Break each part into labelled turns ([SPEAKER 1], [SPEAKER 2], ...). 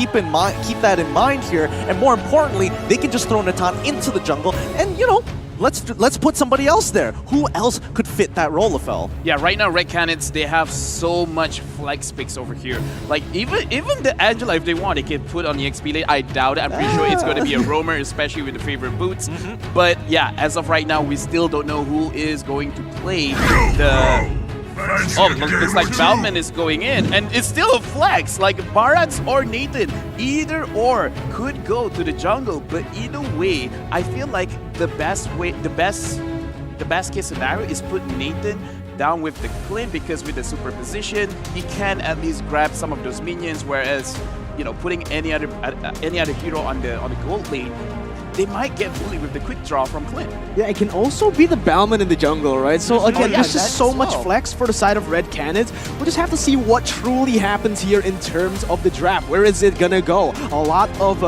[SPEAKER 1] keep that in mind here. And more importantly, they can just throw Natan into the jungle and, you know, let's put somebody else there. Who else could fit that role, Lafel?
[SPEAKER 2] Yeah, right now Red Conids, they have so much flex picks over here. Like even the Angela, if they want, they can put on the XP lane. I doubt it. I'm pretty sure it's going to be a roamer, especially with the favorite boots. But yeah, as of right now, we still don't know who is going to play the... Oh, looks like Balman is going in, and it's still a flex. Like Barats or Nathan, either or could go to the jungle. But either way, I feel like the best case scenario is put Nathan down with the Clint, because with the superposition, he can at least grab some of those minions. Whereas, you know, putting any other hero on the gold lane, they might get bullied with the quick draw from Clint.
[SPEAKER 3] Yeah, it can also be the Balman in the jungle, right? So again, there's just so much flex for the side of Red Conids. We'll just have to see what truly happens here in terms of the draft. Where is it gonna go? A lot of...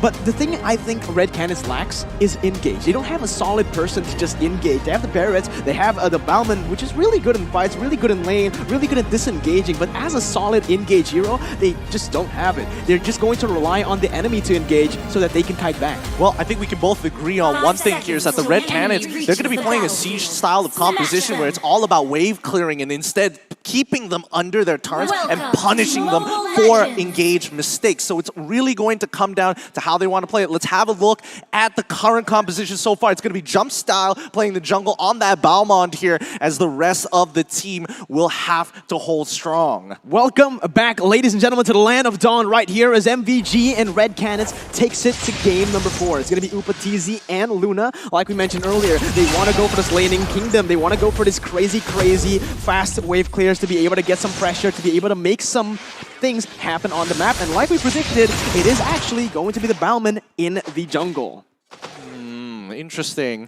[SPEAKER 3] but the thing I think Red Conids lacks is engage. They don't have a solid person to just engage. They have the Barretts, they have the Balman, which is really good in fights, really good in lane, really good at disengaging, but as a solid engage hero, they just don't have it. They're just going to rely on the enemy to engage so that they can kite back.
[SPEAKER 1] Well, I think we can both agree on one thing here, is that the Red Conids, they're going to be playing a siege style of composition where it's all about wave clearing and instead keeping them under their turns and punishing them for engaged mistakes. So it's really going to come down to how they want to play it. Let's have a look at the current composition so far. It's going to be Jump Style playing the jungle on that Balmond here, as the rest of the team will have to hold strong.
[SPEAKER 3] Welcome back, ladies and gentlemen, to the Land of Dawn right here as MVG and Red Conids takes it to game number 4. It's going to be Upa TZ and Luna. Like we mentioned earlier, they want to go for this laning kingdom. They want to go for this crazy fast wave clears to be able to get some pressure, to be able to make some things happen on the map. And like we predicted, it is actually going to be the Balman in the jungle.
[SPEAKER 1] Interesting.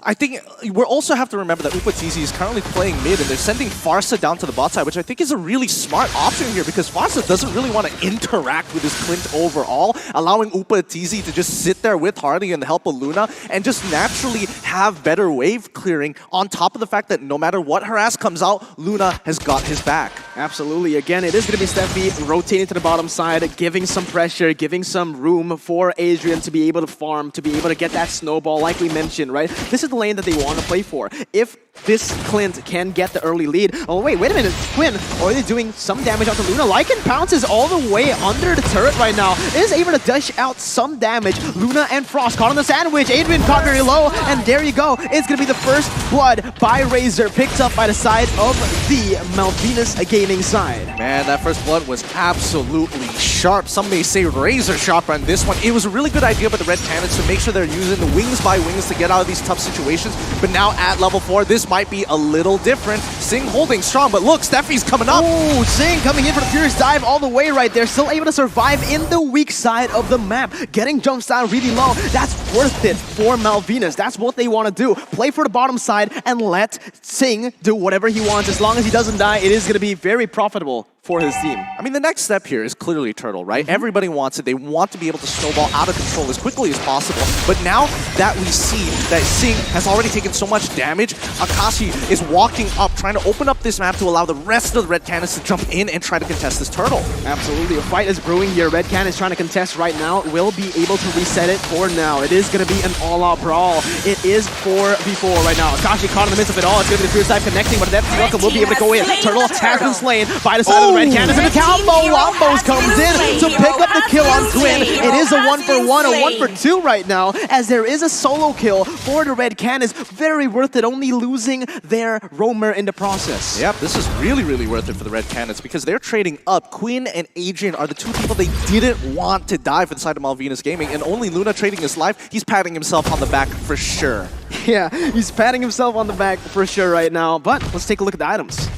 [SPEAKER 1] I think we'll also have to remember that Upa TZ is currently playing mid, and they're sending Farsa down to the bot side, which I think is a really smart option here, because Farsa doesn't really want to interact with his Clint overall, allowing Upa TZ to just sit there with Harley and the help of Luna and just naturally have better wave clearing, on top of the fact that no matter what harass comes out, Luna has got his back.
[SPEAKER 3] Absolutely. Again, it is going to be Steffi rotating to the bottom side, giving some pressure, giving some room for Adrian to be able to farm, to be able to get that snowball, like we mentioned, right? This is the lane that they want to play for. If this Clint can get the early lead... Oh, wait a minute. Quinn, are they doing some damage out to Luna? Lycan pounces all the way under the turret right now. Is able to dish out some damage. Luna and Frost caught on the sandwich. Adrian caught very low, and there you go. It's going to be the first blood by Razor, picked up by the side of the Malvina's gaming side.
[SPEAKER 1] Man, that first blood was absolutely sharp. Some may say razor sharp on this one. It was a really good idea by the Red Conids to make sure they're using the wings by wings to get out of these tough situations. But now at level 4, this might be a little different. Sing holding strong, but look, Steffi's coming up.
[SPEAKER 3] Oh, Sing coming in for the Furious Dive all the way right there. Still able to survive in the weak side of the map. Getting Jump Style really low. That's worth it for Malvinas. That's what they want to do. Play for the bottom side and let Sing do whatever he wants. As long as he doesn't die, it is going to be very profitable for his team.
[SPEAKER 1] I mean, the next step here is clearly Turtle, right? Everybody wants it. They want to be able to snowball out of control as quickly as possible. But now that we see that Sing has already taken so much damage, Akashi is walking up, trying to open up this map to allow the rest of the Red Conids to jump in and try to contest this Turtle.
[SPEAKER 3] Absolutely. A fight is brewing here. Red Conids is trying to contest right now. Will be able to reset it for now. It is going to be an all-out brawl. It is 4v4 right now. Akashi caught in the midst of it all. It's going to be the Fierce Dive connecting, but Depth Welcome will be able to go in. Turtle has been slain by the side of the Red Conids, and the combo Wombos comes in to pick up the kill on Quinn. It is a 1-for-1, a 1-for-2 right now, as there is a solo kill for the Red Conids. Very worth it, only losing their roamer in the process.
[SPEAKER 1] Yep, this is really worth it for the Red Conids, because they're trading up. Quinn and Adrian are the two people they didn't want to die for the side of Malvina's Gaming, and only Luna trading his life. He's patting himself on the back for sure.
[SPEAKER 3] Yeah, he's patting himself on the back for sure right now, but let's take a look at the items.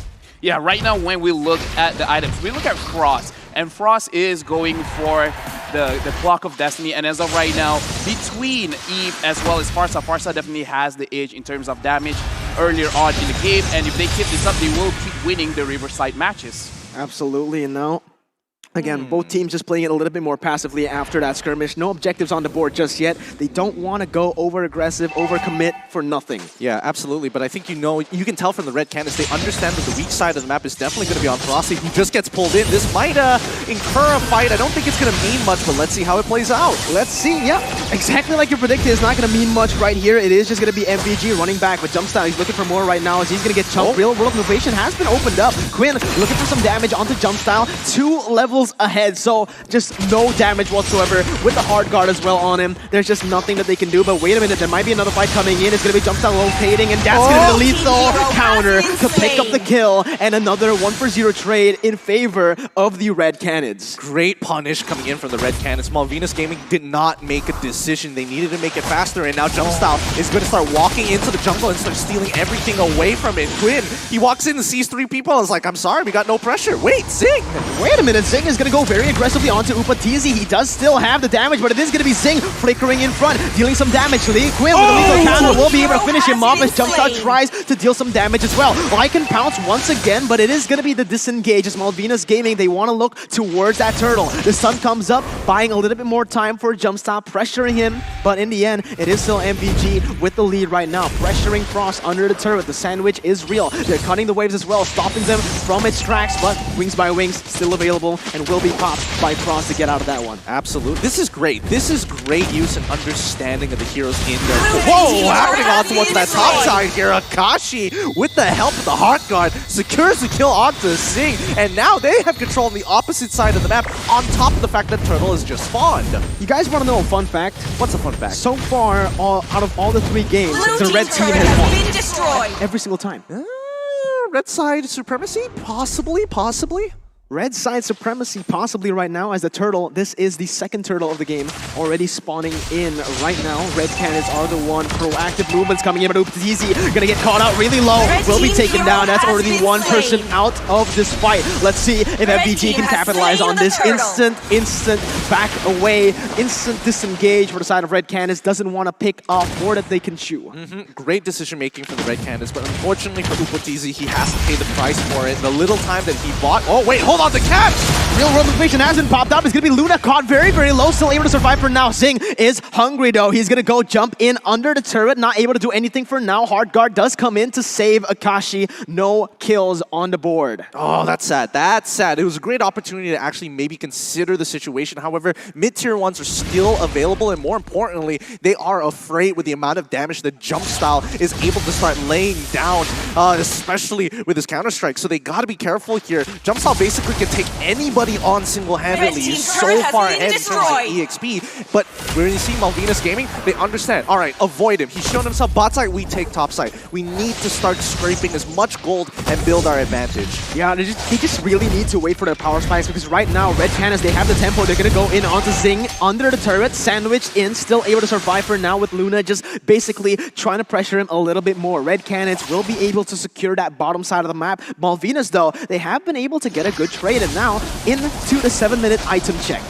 [SPEAKER 2] Yeah, right now when we look at the items, we look at Frost, and Frost is going for the Clock of Destiny, and as of right now, between Eve as well as Farsa, Farsa definitely has the edge in terms of damage earlier on in the game, and if they keep this up, they will keep winning the Riverside matches.
[SPEAKER 3] Absolutely, and now Again, both teams just playing it a little bit more passively after that skirmish. No objectives on the board just yet. They don't want to go over-aggressive, over-commit for nothing.
[SPEAKER 1] Yeah, absolutely. But I think you can tell from the red Canids, they understand that the weak side of the map is definitely going to be on Ferocity, who just gets pulled in. This might incur a fight. I don't think it's going to mean much, but let's see how it plays out.
[SPEAKER 3] Let's see. Yeah, exactly like you predicted. It's not going to mean much right here. It is just going to be MVG running back with Jumpstyle. He's looking for more right now as he's going to get chunked. Real World Innovation has been opened up. Quinn looking for some damage onto Jumpstyle. 2 levels ahead, so just no damage whatsoever with the hard guard as well on him. There's just nothing that they can do, but wait a minute, there might be another fight coming in. It's going to be Jumpstyle rotating, and that's going to be the lethal counter to pick up the kill, and another 1-for-0 trade in favor of the red Canids.
[SPEAKER 1] Great punish coming in from the red Canids. Malvina's Gaming did not make a decision. They needed to make it faster, and now Jumpstyle is going to start walking into the jungle and start stealing everything away from it. Quinn, he walks in and sees 3 people and is like, I'm sorry, we got no pressure. Wait, Zing!
[SPEAKER 3] Wait a minute, Zing is going to go very aggressively onto Upatizi. He does still have the damage, but it is going to be Zing flickering in front, dealing some damage. Lee Quinn with a lethal counter will be able to finish him off as Jumpstyle tries to deal some damage as well. Lycan pounce once again, but it is going to be the disengage as Malvina's Gaming, they want to look towards that turtle. The sun comes up, buying a little bit more time for Jumpstyle, pressuring him, but in the end, it is still MVG with the lead right now, pressuring Frost under the turret. The sandwich is real. They're cutting the waves as well, stopping them from its tracks, but Wings by Wings still available and will be popped by Frost to get out of that one.
[SPEAKER 1] Absolutely. This is great. This is great use and understanding of the heroes in there. Whoa! Happening on towards that top side here. Akashi, with the help of the Heart Guard, secures the kill onto Zing, and now they have control on the opposite side of the map, on top of the fact that Turtle is just spawned.
[SPEAKER 3] You guys want to know a fun fact?
[SPEAKER 1] What's a fun fact?
[SPEAKER 3] So far, out of all the 3 games, the red team has won. Every single time.
[SPEAKER 1] Red side supremacy? Possibly.
[SPEAKER 3] Red side supremacy possibly right now as the turtle. This is the 2nd turtle of the game already spawning in right now. Red Canids are the one. Proactive movements coming in, but Upatizi gonna get caught out really low. Will be taken down. That's already 1 person out of this fight. Let's see if MVG can capitalize on this. Instant back away, instant disengage for the side of Red Canids. Doesn't want to pick off more that they can chew.
[SPEAKER 1] Great decision making for the Red Canids, but unfortunately for Upatizi, he has to pay the price for it. The little time that he bought. Oh wait, hold on, the catch!
[SPEAKER 3] Real World Innovation hasn't popped up. It's going to be Luna caught very, very low. Still able to survive for now. Zing is hungry though. He's going to go jump in under the turret. Not able to do anything for now. Hard Guard does come in to save Akashi. No kills on the board.
[SPEAKER 1] Oh, that's sad. That's sad. It was a great opportunity to actually maybe consider the situation. However, mid-tier ones are still available, and more importantly, they are afraid with the amount of damage that Jumpstyle is able to start laying down, especially with his Counter-Strike. So they got to be careful here. Jumpstyle basically can take anybody on single-handedly. He's so far ahead in terms of EXP. But when you see Malvina's Gaming, they understand. All right, avoid him. He's shown himself bot side, we take top side. We need to start scraping as much gold and build our advantage.
[SPEAKER 3] Yeah, they just really need to wait for their power spikes, because right now, Red Canids, they have the tempo. They're going to go in onto Zing under the turret, sandwiched in, still able to survive for now with Luna just basically trying to pressure him a little bit more. Red Canids will be able to secure that bottom side of the map. Malvinas, though, they have been able to get a good trade, and now into the 7-minute item check.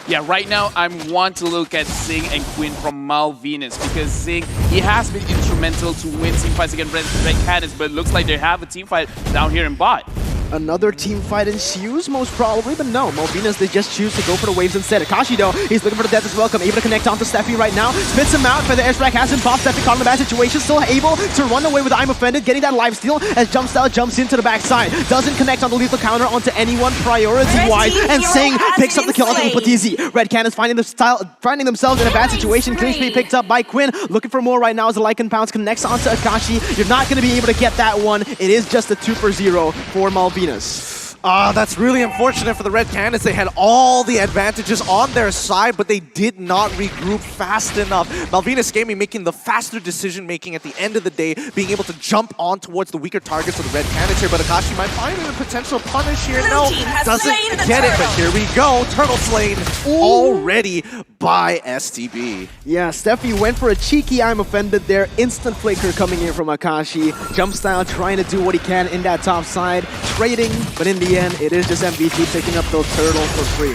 [SPEAKER 2] Yeah, right now I want to look at Zing and Quinn from Malvinas, because Zing, he has been instrumental to win team fights against Red Canids, but it looks like they have a team fight down here in bot.
[SPEAKER 3] Another team fight ensues, most probably, but no. Malvinas, they just choose to go for the waves instead. Akashi, though, he's looking for the death as well. Able to connect onto Steffi right now. Spits him out, for the airstrike has him popped. Steffi caught in a bad situation, still able to run away with I'm Offended, getting that life steal as Jumpstyle jumps into the backside. Doesn't connect on the lethal counter onto anyone priority-wise, and Zing picks up the kill onto Upatizi. Red Canids finding themselves in a bad situation. Clean speed picked up by Quinn. Looking for more right now as the Lycan Pounce connects onto Akashi. You're not going to be able to get that one. It is just a 2-for-0 for Malvinas.
[SPEAKER 1] That's really unfortunate for the Red Canids. They had all the advantages on their side, but they did not regroup fast enough. Malvina's Gaming making the faster decision-making at the end of the day, being able to jump on towards the weaker targets of the Red Canids here, but Akashi might find a potential punish here. No, doesn't get it, but here we go. Turtle slain already by STB.
[SPEAKER 3] Yeah, Steffi went for a cheeky I'm Offended there. Instant flicker coming in from Akashi. Jumpstyle trying to do what he can in that top side. Trading, but in the end, it is just MVG picking up those turtles for free.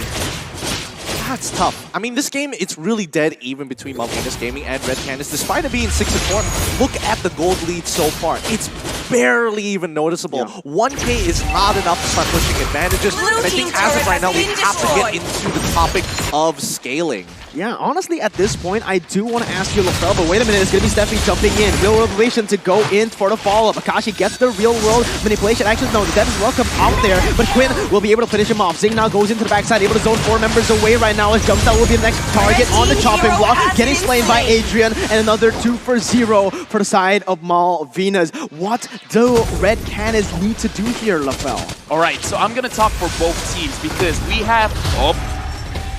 [SPEAKER 1] That's tough. I mean, this game, it's really dead even between Malvina's Gaming and Red Canids. Despite it being 6-4, look at the gold lead so far. It's barely even noticeable. 1K is not enough to start pushing advantages, and I think as of right now, we have to get into the topic of scaling.
[SPEAKER 3] Yeah, honestly, at this point, I do want to ask you, LaFell, but wait a minute, it's going to be Steffi jumping in. Real world manipulation to go in for the follow-up. Akashi gets the real world manipulation. Actually, no, the death is welcome out there, but Quinn will be able to finish him off. Zing now goes into the backside, able to zone 4 members away right now as Jumpstyle will be the next target on the chopping block, getting slain by Adrian, and another 2 for 0 for the side of Malvinas. What do Red Canids need to do here, LaFell?
[SPEAKER 2] All right, so I'm going to talk for both teams because we have...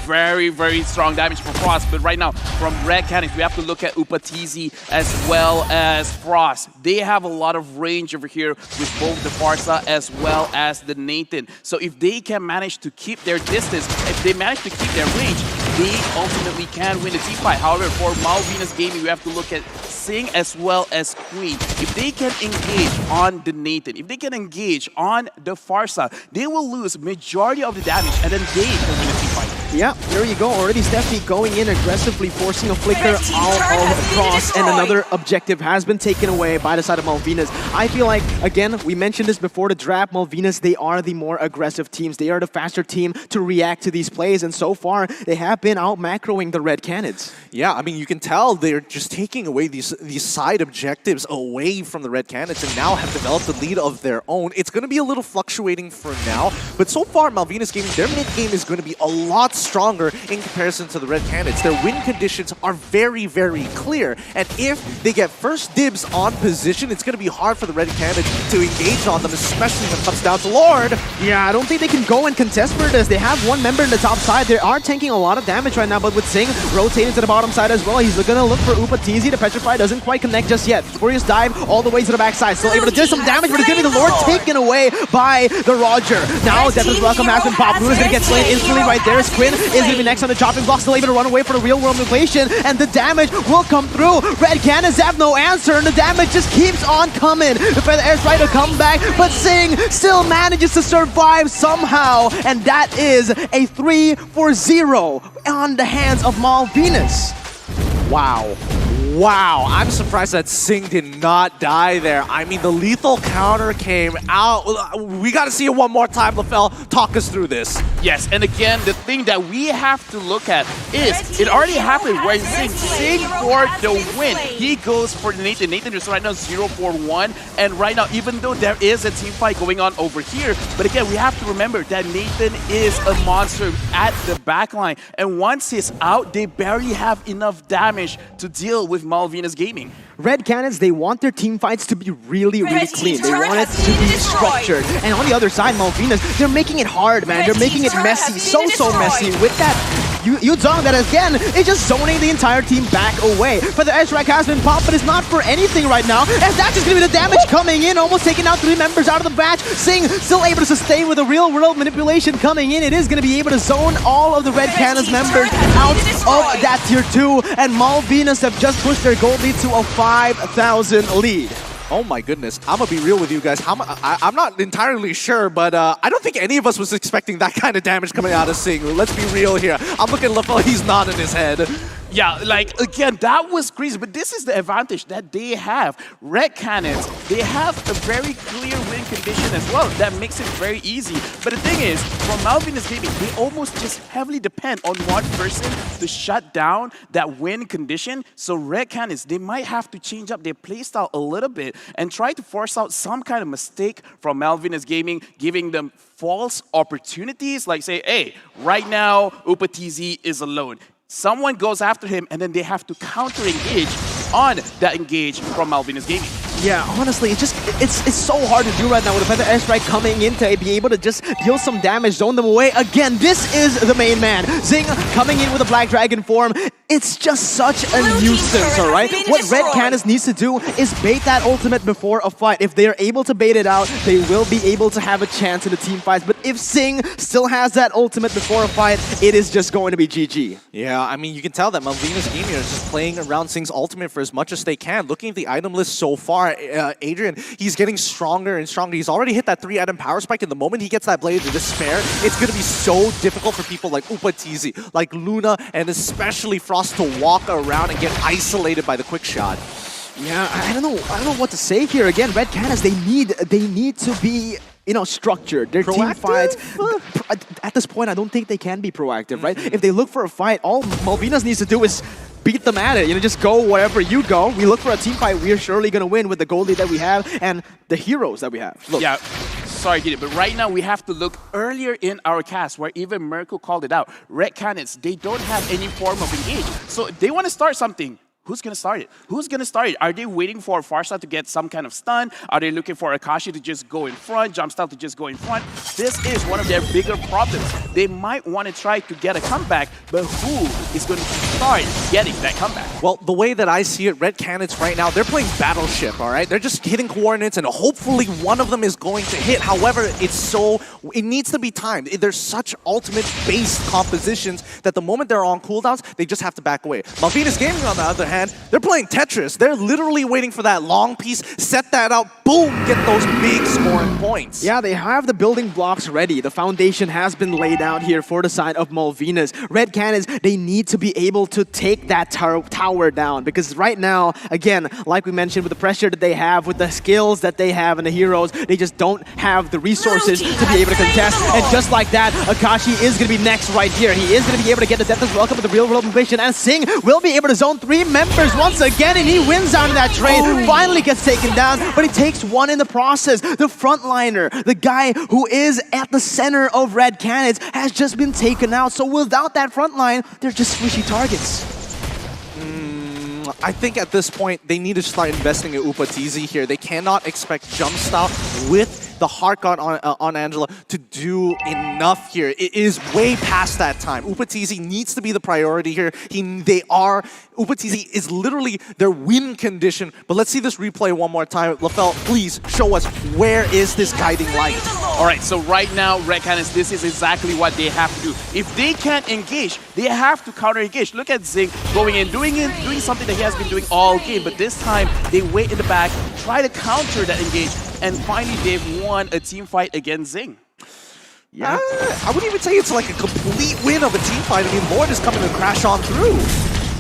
[SPEAKER 2] very, very strong damage for Frost, but right now, from Red Canids, we have to look at Upatizi as well as Frost. They have a lot of range over here with both the Farsa as well as the Nathan. So if they can manage to keep their distance, if they manage to keep their range, they ultimately can win the team fight. However, for Malvina's gaming, we have to look at Sing as well as Queen. If they can engage on the Nathan, if they can engage on the Farsa, they will lose majority of the damage and then they can win the team fight.
[SPEAKER 3] Yeah, there you go. Already Steffi going in aggressively, forcing a flicker out of Frost, and another objective has been taken away by the side of Malvinas. I feel like, again, we mentioned this before the draft, Malvinas, they are the more aggressive teams. They are the faster team to react to these plays, and so far, they have been out-macroing the Red Canids.
[SPEAKER 1] Yeah, I mean, you can tell they're just taking away these side objectives away from the Red Canids and now have developed a lead of their own. It's going to be a little fluctuating for now, but so far, Malvina's gaming, their mid-game is going to be a lot stronger in comparison to the Red Canids. Their win conditions are very, very clear, and if they get first dibs on position, it's going to be hard for the Red Canids to engage on them, especially when it comes down to Lord.
[SPEAKER 3] Yeah, I don't think they can go and contest for this. They have one member in the top side. They are tanking a lot of damage right now, but with Sing rotating to the bottom side as well, he's going to look for Upatizi. The Petrify doesn't quite connect just yet. Furious dive all the way to the backside. Still able to do some damage, but it's going to be the Lord taken away by the Roger. Now, Death's Welcome has been popped. Luna's going to get slain instantly right there as Quinn is going to be next on the chopping block, still able to run away for the real world manipulation, and the damage will come through. Red Canids have no answer, and the damage just keeps on coming. The Feather Air's trying to come back, but Sing still manages to survive somehow, and that is a 3 for 0 on the hands of Malvinas.
[SPEAKER 1] Wow. Wow, I'm surprised that Sing did not die there. I mean, the lethal counter came out. We got to see it one more time, LaFell. Talk us through this.
[SPEAKER 2] Yes, and again, the thing that we have to look at is it already happened where Sing for the win. He goes for the Nathan. Nathan is right now 0-4-1, and right now, even though there is a team fight going on over here, but again, we have to remember that Nathan is a monster at the backline, and once he's out, they barely have enough damage to deal with Malvina's gaming.
[SPEAKER 3] Red Canids, they want their team fights to be really, really clean. They want it to be structured. And on the other side, Malvinas, they're making it hard, man. They're making it messy, so messy. With that Yuzong that again is just zoning the entire team back away. But the edge rack has been popped, but it's not for anything right now. And that's just gonna be the damage coming in, almost taking out 3 members out of the batch. Sing still able to sustain with a real world manipulation coming in. It is gonna be able to zone all of the Red Canids members out of that tier 2. And Malvinas have just pushed their gold lead to a 5,000 lead.
[SPEAKER 1] Oh my goodness, I'm gonna be real with you guys. I'm not entirely sure, but I don't think any of us was expecting that kind of damage coming out of Sing. Let's be real here. I'm looking at LaFell, he's nodding his head.
[SPEAKER 2] Yeah, like, again, that was crazy, but this is the advantage that they have. Red Canids, they have a very clear win condition as well. That makes it very easy. But the thing is, for Malvina's gaming, they almost just heavily depend on one person to shut down that win condition. So Red Canids, they might have to change up their playstyle a little bit and try to force out some kind of mistake from Malvina's gaming, giving them false opportunities, like say, hey, right now, Upatizi is alone. Someone goes after him, and then they have to counter-engage on that engage from Malvina's gaming.
[SPEAKER 3] Yeah, honestly, it's so hard to do right now with the Feather Airstrike coming in to be able to just deal some damage, zone them away. Again, this is the main man. Zing coming in with a Black Dragon form. It's just such a nuisance, alright? What Red Canids needs to do is bait that ultimate before a fight. If they are able to bait it out, they will be able to have a chance in the team fights. But if Sing still has that ultimate before a fight, it is just going to be GG.
[SPEAKER 1] Yeah, I mean, you can tell that Malvina's gaming is just playing around Sing's ultimate for as much as they can. Looking at the item list so far, Adrian, he's getting stronger and stronger. He's already hit that 3-item power spike, and the moment he gets that Blade of Despair, it's going to be so difficult for people like Upatizi, like Luna, and especially Frost to walk around and get isolated by the quick shot.
[SPEAKER 3] Yeah, I don't know what to say here. Again, Red Canids, they need to be, you know, structured. Their team fights. At this point, I don't think they can be proactive, right? If they look for a fight, all Malvinas needs to do is beat them at it. You know, just go wherever you go. We look for a team fight. We are surely going to win with the goalie that we have and the heroes that we have. Look.
[SPEAKER 2] Yeah. Sorry, Gideon, but right now we have to look earlier in our cast where even Merkel called it out. Red Canids, they don't have any form of engage. So they want to start something. Who's going to start it? Who's going to start it? Are they waiting for Farsight to get some kind of stun? Are they looking for Akashi to just go in front, Jumpstyle to just go in front? This is one of their bigger problems. They might want to try to get a comeback, but who is going to start getting that comeback?
[SPEAKER 1] Well, the way that I see it, Red Canids right now, they're playing Battleship, all right? They're just hitting coordinates, and hopefully one of them is going to hit. However, it needs to be timed. There's such ultimate-based compositions that the moment they're on cooldowns, they just have to back away. Malvina's Gaming, on the other hand, they're playing Tetris. They're literally waiting for that long piece, set that out, boom, get those big scoring points.
[SPEAKER 3] Yeah, they have the building blocks ready. The foundation has been laid out here for the side of Malvinas. Red Canids, they need to be able to take that tower down because right now, again, like we mentioned, with the pressure that they have, with the skills that they have and the heroes, they just don't have the resources to be able to contest. And just like that, Akashi is going to be next right here. He is going to be able to get the Deathless Welcome with the real world mission, and Sing will be able to zone 3 members once again, and he wins out of that trade. Finally gets taken down, but he takes one in the process. The frontliner, the guy who is at the center of Red Canids, has just been taken out. So without that front line, they're just squishy targets.
[SPEAKER 1] I think at this point, they need to start investing in Upatizi here. They cannot expect Jumpstyle with the Heart God on Angela to do enough here. It is way past that time. Upatizi needs to be the priority here. Upatizi is literally their win condition. But let's see this replay one more time. LaFell, please show us, where is this guiding light?
[SPEAKER 2] All right, so right now, Red Canids, this is exactly what they have to do. If they can't engage, they have to counter-engage. Look at Zing going in, doing something that he has been doing all game, but this time they wait in the back, try to counter that engage, and finally they've won a team fight against Zing.
[SPEAKER 1] Yeah, I wouldn't even say it's like a complete win of a team fight. I mean, Lord is coming to crash on through.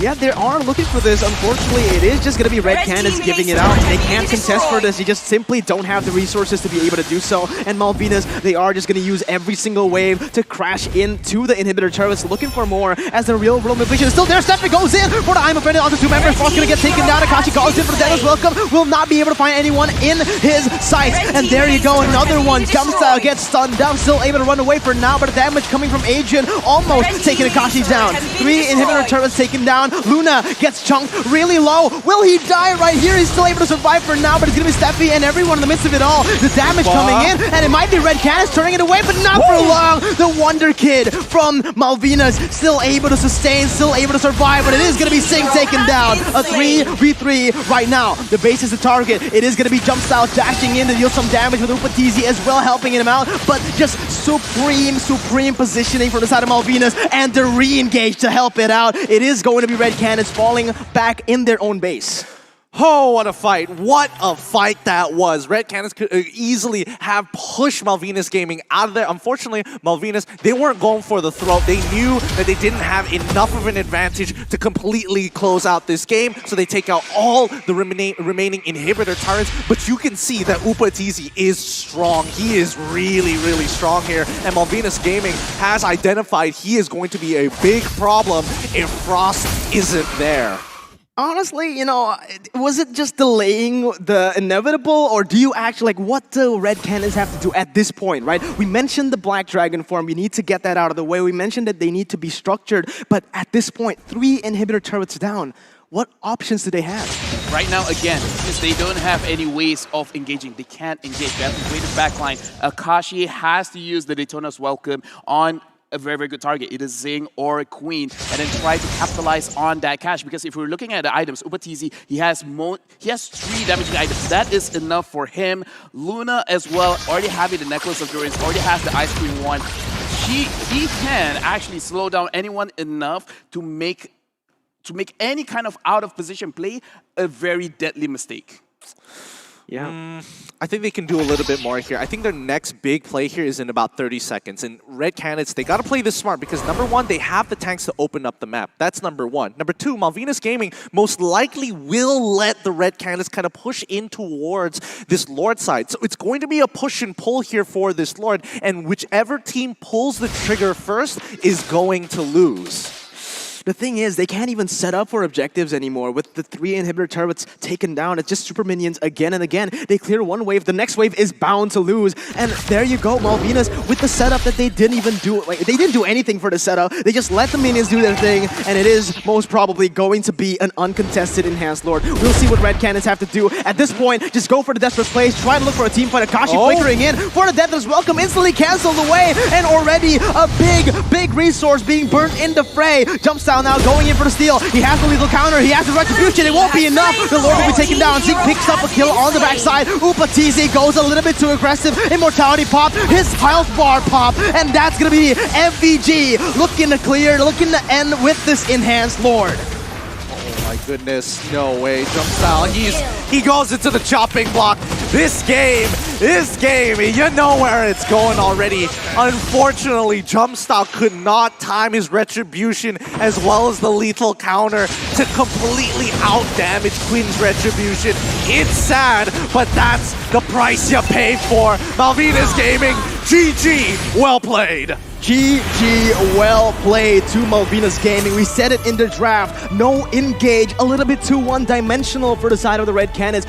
[SPEAKER 3] Yeah, they are looking for this. Unfortunately, it is just going to be Red Canids giving it out. They can't contest for this. You just simply don't have the resources to be able to do so. And Malvinas, they are just going to use every single wave to crash into the inhibitor turrets, looking for more as the real world motivation is still there. Stefan goes in for the I'm offended onto 2 members. Frost going to get taken down. Akashi goes in for the Deathless Welcome. Will not be able to find anyone in his sights. And there you go, another one. Jumpstyle gets stunned down. Still able to run away for now, but the damage coming from Adrian almost taking Akashi down. 3 inhibitor turrets taken down. Luna gets chunked really low. Will he die right here? He's still able to survive for now, but it's going to be Steffi and everyone in the midst of it all. The damage coming in, and it might be Red Canids turning it away, but not for long. The Wonder Kid from Malvinas still able to sustain, still able to survive, but it is going to be Sing taken down. A 3v3 right now. The base is the target. It is going to be Jumpstyle dashing in to deal some damage with Upatizi as well, helping him out, but just supreme positioning from the side of Malvinas, and the re-engage to help it out. It is going to be Red Canids falling back in their own base.
[SPEAKER 1] Oh, what a fight. What a fight that was. Red Canids could easily have pushed Malvinas Gaming out of there. Unfortunately, Malvinas, they weren't going for the throat. They knew that they didn't have enough of an advantage to completely close out this game, so they take out all the remaining inhibitor turrets. But you can see that Upatizi is strong. He is really, really strong here. And Malvinas Gaming has identified he is going to be a big problem if Frost isn't there.
[SPEAKER 3] Honestly, you know, was it just delaying the inevitable, or do you actually, like, what do Red Canids have to do at this point, right? We mentioned the Black Dragon form. You need to get that out of the way. We mentioned that they need to be structured, but at this point, 3 inhibitor turrets down. What options do they have?
[SPEAKER 2] Right now, again, since they don't have any ways of engaging, they can't engage. They have to play the backline. Akashi has to use the Daytona's Welcome on a very, very good target. It is Zing or a Queen, and then try to capitalize on that cash. Because if we're looking at the items, Upatizi, he has 3 damaging items. That is enough for him. Luna as well, already having the Necklace of Endurance, already has the Ice Queen 1. He can actually slow down anyone enough to make any kind of out of position play a very deadly mistake.
[SPEAKER 3] Yeah.
[SPEAKER 1] I think they can do a little bit more here. I think their next big play here is in about 30 seconds. And Red Canids, they got to play this smart because number one, they have the tanks to open up the map. That's number one. Number two, Malvina's Gaming most likely will let the Red Canids kind of push in towards this Lord side. So it's going to be a push and pull here for this Lord. And whichever team pulls the trigger first is going to lose.
[SPEAKER 3] The thing is, they can't even set up for objectives anymore. With the 3 inhibitor turrets taken down, it's just super minions again and again. They clear one wave, the next wave is bound to lose. And there you go, Malvina's with the setup that they didn't even do. Like, they didn't do anything for the setup. They just let the minions do their thing, and it is most probably going to be an uncontested Enhanced Lord. We'll see what Red Canids have to do. At this point, just go for the desperate plays, try to look for a team fight. Akashi flickering in for the Deathless Welcome, instantly canceled away, and already a big resource being burnt in the fray. Jumps down now, going in for the steal. He has the lethal counter, he has the retribution, it won't be enough. The Lord will be taken down. Zeke picks up a kill on the backside. Upatizi goes a little bit too aggressive. Immortality pop, his health bar pop, and that's gonna be MVG looking to clear, looking to end with this Enhanced Lord.
[SPEAKER 1] Oh my goodness, no way. Jumps out. He goes into the chopping block. This game, you know where it's going already. Unfortunately, Jumpstyle could not time his retribution as well as the lethal counter to completely out-damage Quinn's retribution. It's sad, but that's the price you pay for. Malvina's Gaming, GG, well played.
[SPEAKER 3] GG, well played to Malvina's Gaming. We said it in the draft, no engage, a little bit too one-dimensional for the side of the Red Canids.